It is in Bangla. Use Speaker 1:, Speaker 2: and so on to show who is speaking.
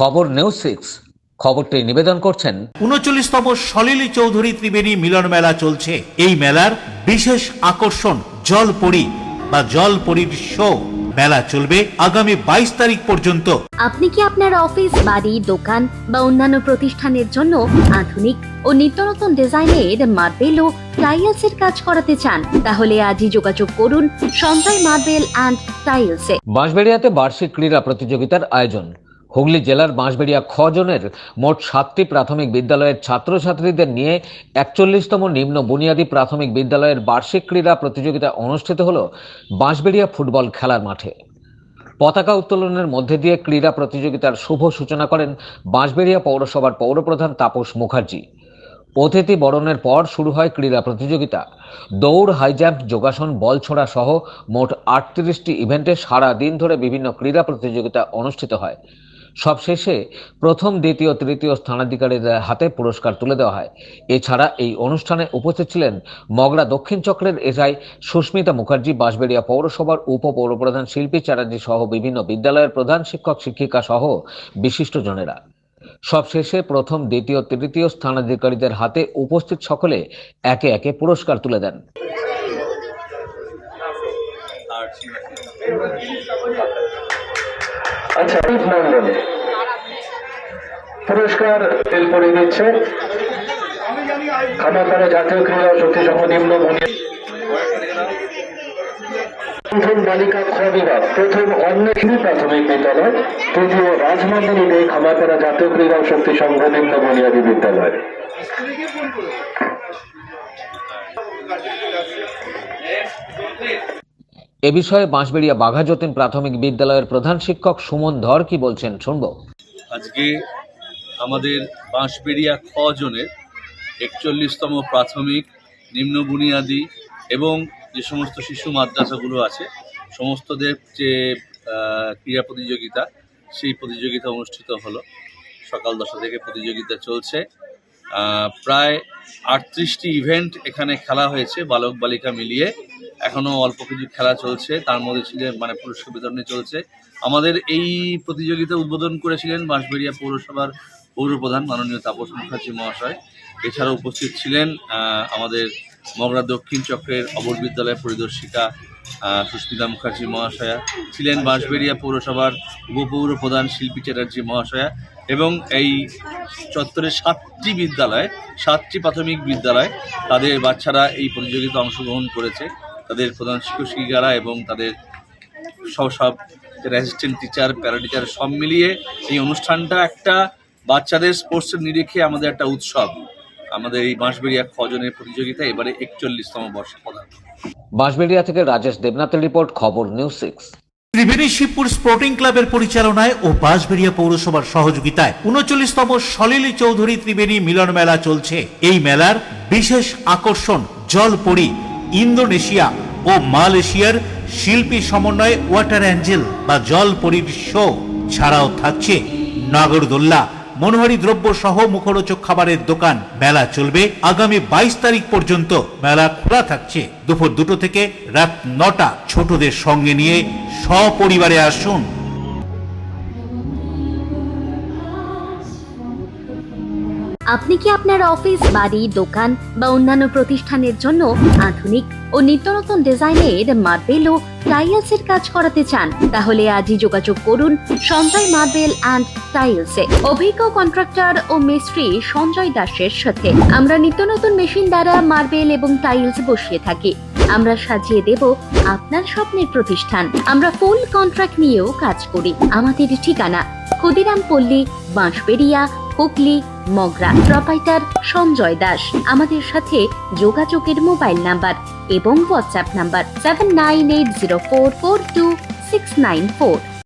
Speaker 1: খবর নিউজ 6 খবরটি নিবেদন করছেন
Speaker 2: ৩৯তম সলিল চৌধুরী ত্রিবেণী মিলন মেলা চলছে। এই মেলার বিশেষ আকর্ষণ জলপরী বা জলপরীর শো। মেলা চলবে আগামী ২২ তারিখ পর্যন্ত।
Speaker 3: আপনি কি আপনার অফিস, বাড়ি, দোকান বা অন্যান্য প্রতিষ্ঠানের জন্য আধুনিক ও নিত্যনতুন ডিজাইনের মার্বেল ও টাইলসের কাজ করাতে চান? তাহলে আজই যোগাযোগ করুন সঞ্জয় মার্বেল অ্যান্ড টাইলসে।
Speaker 1: বাঁশবেড়িয়াতে বার্ষিক ক্রীড়া প্রতিযোগিতার আয়োজন। হুগলি জেলার বাঁশবেড়িয়া খ জোনের মোট 7টি প্রাথমিক বিদ্যালয়ের ছাত্রছাত্রীদের নিয়ে 41তম নিম্ন বুনিয়াদী প্রাথমিক বিদ্যালয়ের বার্ষিক ক্রীড়া প্রতিযোগিতা অনুষ্ঠিত হল বাঁশবেড়িয়া ফুটবল খেলার মাঠে। পতাকা উত্তোলনের মধ্যে দিয়ে ক্রীড়া প্রতিযোগিতার শুভ সূচনা করেন বাঁশবেড়িয়া পৌরসভার পৌরপ্রধান তাপস মুখার্জি। অতিথি বরণের পর শুরু হয় ক্রীড়া প্রতিযোগিতা। দৌড়, হাই জাম্প, যোগাসন, বল ছোড়া সহ মোট 38টি ইভেন্টে সারা দিন ধরে বিভিন্ন ক্রীড়া প্রতিযোগিতা অনুষ্ঠিত হয়। সবশেষে প্রথম, দ্বিতীয়, তৃতীয় স্থানাধিকারীদের হাতে পুরস্কার তুলে দেওয়া হয়। এছাড়া এই অনুষ্ঠানে উপস্থিত ছিলেন মগরা দক্ষিণ চক্রের এসআই সুস্মিতা মুখার্জি, বাঁশবেড়িয়া পৌরসভার উপপৌরপ্রধান শিল্পী চ্যাটার্জি সহ বিভিন্ন বিদ্যালয়ের প্রধান শিক্ষক শিক্ষিকা সহ বিশিষ্টজনেরা। সবশেষে প্রথম, দ্বিতীয়, তৃতীয় স্থানাধিকারীদের হাতে উপস্থিত সকলে একে একে পুরস্কার তুলে দেন।
Speaker 4: আচ্ছা, পুরস্কার করে দিচ্ছে খামারপাড়া জাতীয় ক্রীড়া ও শক্তি সংঘ নিম্ন প্রথম বালিকা খ বিভাগ, প্রথম অন্নশ্রী প্রাথমিক বিদ্যালয়, তৃতীয় রাজমান্দিনী দে খামারপাড়া জাতীয় ক্রীড়া ও শক্তি সংঘ নিম্ন বুনিয়াদী বিদ্যালয়।
Speaker 1: এ বিষয়ে বাঁশবেড়িয়া বাঘাযতীন প্রাথমিক বিদ্যালয়ের প্রধান শিক্ষক সুমন ধর কি বলছেন শুনব।
Speaker 5: আজকে আমাদের বাঁশবেড়িয়া খ জোনের 41তম প্রাথমিক, নিম্ন বুনিয়াদী এবং যে সমস্ত শিশু মাদ্রাসাগুলো আছে সমস্তদের যে ক্রীড়া প্রতিযোগিতা, সেই প্রতিযোগিতা অনুষ্ঠিত হলো। সকাল 10টা থেকে প্রতিযোগিতা চলছে। প্রায় 38টি ইভেন্ট এখানে খেলা হয়েছে বালক বালিকা মিলিয়ে। এখনও অল্প কিছু খেলা চলছে, তার মধ্যে ছিলেন পুরস্কার বিতরণী চলছে। আমাদের এই প্রতিযোগিতা উদ্বোধন করেছিলেন বাঁশবেড়িয়া পৌরসভার পৌরপ্রধান মাননীয় তাপস মুখার্জি মহাশয়। এছাড়া উপস্থিত ছিলেন আমাদের মগরা দক্ষিণ চক্রের অবর বিদ্যালয়ের পরিদর্শিকা সুস্মিতা মুখার্জি মহাশয়া, ছিলেন বাঁশবেড়িয়া পৌরসভার উপপৌরপ্রধান শিল্পী চ্যাটার্জি মহাশয়া, এবং এই চত্বরের 7টি বিদ্যালয়, 7টি প্রাথমিক বিদ্যালয়, তাদের বাচ্চারা এই প্রতিযোগিতা অংশগ্রহণ করেছে। তাদের প্রধান শিক্ষক শিক্ষিকারা এবং তাদের সব অ্যাসিস্ট্যান্ট টিচার, প্যারা টিচার সব মিলিয়ে এই অনুষ্ঠানটা একটা বাচ্চাদের স্পোর্টসের নিরিখে আমাদের একটা উৎসব। আমাদের এই বাঁশবেড়িয়া খ জনের প্রতিযোগিতা এবারে 41তম বর্ষ প্রধান।
Speaker 1: বাঁশবেড়িয়া থেকে রাজেশ দেবনাথের রিপোর্ট, খবর নিউজ 6।
Speaker 2: ত্রিবেণী শিবপুর স্পোর্টিং ক্লাবের পরিচালনায় ও বাঁশবেড়িয়া পৌরসভার সহযোগিতায় ৩৯তম সলিল চৌধুরী ত্রিবেণী মিলন মেলা চলছে। এই মেলার বিশেষ আকর্ষণ জলপরী, ইন্দোনেশিয়া ও মালয়েশিয়ার শিল্পী সমন্বয়ে ওয়াটার অ্যাঞ্জেল বা জলপরীর শো। ছাড়াও থাকছে নাগরদোল্লা, মনোহারী দ্রব্য সহ মুখরোচক খাবারের দোকান। মেলা চলবে আগামী ২২ তারিখ পর্যন্ত। মেলা খোলা থাকছে দুপুর 2টা থেকে রাত 9টা। ছোটদের সঙ্গে নিয়ে সপরিবারে আসুন।
Speaker 3: আপনি কি আপনার অফিস, বাড়ি, দোকান বা অন্যান্য প্রতিষ্ঠানের জন্য আধুনিক ও নিত্যনতুন ডিজাইনের মার্বেল ও টাইলসের কাজ করাতে চান? তাহলে আজই যোগাযোগ করুন সঞ্জয় মার্বেল অ্যান্ড টাইলসে। অভিজ্ঞ কন্ট্রাক্টর ও মিস্ত্রি সঞ্জয় দাসের সাথে আমরা নিত্যনতুন মেশিন দ্বারা মার্বেল এবং টাইলস বসিয়ে থাকি। আমরা সাজিয়ে দেব আপনার স্বপ্নের প্রতিষ্ঠান। আমরা ফুল কন্ট্রাক্ট নিয়েও কাজ করি। আমাদের ঠিকানা ক্ষুদিরাম পল্লী, বাঁশবেড়িয়া, হুগলি, মগরা। প্রোপাইটার সঞ্জয় দাস। আমাদের সাথে যোগাযোগের মোবাইল নাম্বার এবং হোয়াটসঅ্যাপ নাম্বার 7980442694।